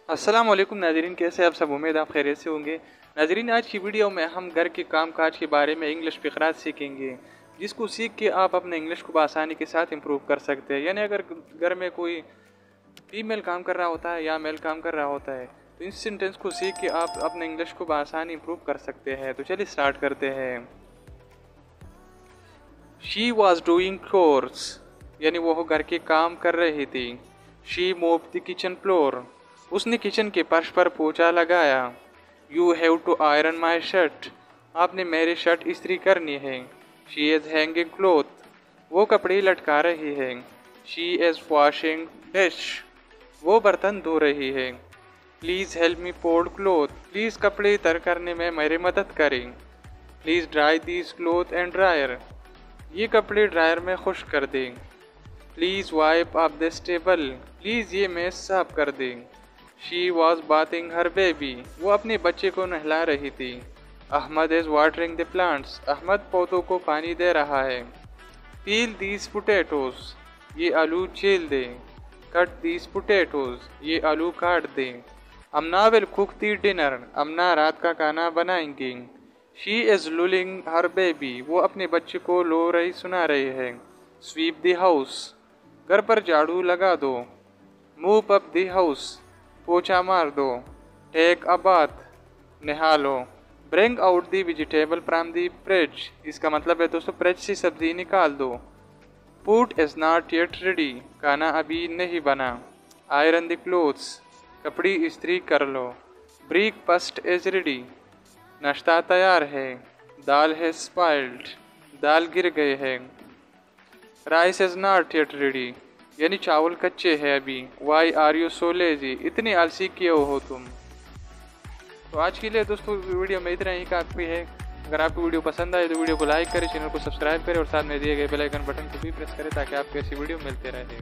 अस्सलाम वालेकुम नाज़रीन, कैसे आप सब? उम्मीद आप खैरियत से होंगे। नाज़रीन, आज की वीडियो में हम घर के काम काज के बारे में इंग्लिश फ़िक़रात सीखेंगे, जिसको सीख के आप अपने इंग्लिश को आसानी के साथ इम्प्रूव कर सकते हैं। यानी अगर घर में कोई फीमेल काम कर रहा होता है या मेल काम कर रहा होता है, तो इस सेंटेंस को सीख के आप अपने इंग्लिश को आसानी इम्प्रूव कर सकते हैं। तो चलिए स्टार्ट करते हैं। शी वॉज डूइंग चोर्स, यानी वो घर के काम कर रही थी। She mopped the kitchen floor, उसने किचन के फर्श पर पोछा लगाया। You have to iron my shirt, आपने मेरी शर्ट इस्त्री करनी है। शी इज़ हैंगिंग क्लोथ, वो कपड़े लटका रही है। शी इज़ वॉशिंग डिश, वो बर्तन धो रही है। Please help me fold cloth, please कपड़े तर करने में मेरी मदद करें। Please dry these cloth and dryer, ये कपड़े ड्रायर में खुश्क कर दें। Please wipe up this table, please ये मेज़ साफ कर दें। She was bathing her baby, वो अपने बच्चे को नहला रही थी। Ahmed is watering the plants, Ahmed पौधों को पानी दे रहा है। पील दीज पोटैटोज, ये आलू छील दें। कट दीज पोटैटोज, ये आलू काट दें। अमना विल कुक दी डिनर, अमना रात का खाना बनाएंगी। शी इज़ लुलिंग हर बेबी, वो अपने बच्चे को लोरी सुना रही है। स्वीप द हाउस, घर पर झाड़ू लगा दो। मूव अप द हाउस, पोछा मार दो। टेक अ बाथ, नहा लो। Bring out the vegetable from the fridge, इसका मतलब है दोस्तों फ्रिज से सब्जी निकाल दो। Food is not yet ready, खाना अभी नहीं बना। आयरन द क्लोथ्स, कपड़ी इस्त्री कर लो। ब्रेकफास्ट इज रेडी, नाश्ता तैयार है। दाल है स्पॉइल्ड, दाल गिर गए हैं। Rice is not yet ready, यानी चावल कच्चे हैं अभी। Why are you so lazy, इतनी आलसी क्यों हो तुम। तो आज के लिए दोस्तों वीडियो में इतना ही काफ़ी है। अगर आपको वीडियो पसंद आए तो वीडियो को लाइक करें, चैनल को सब्सक्राइब करें और साथ में दिए गए बेल आइकन बटन को भी प्रेस करें ताकि आपको ऐसी वीडियो मिलते रहे।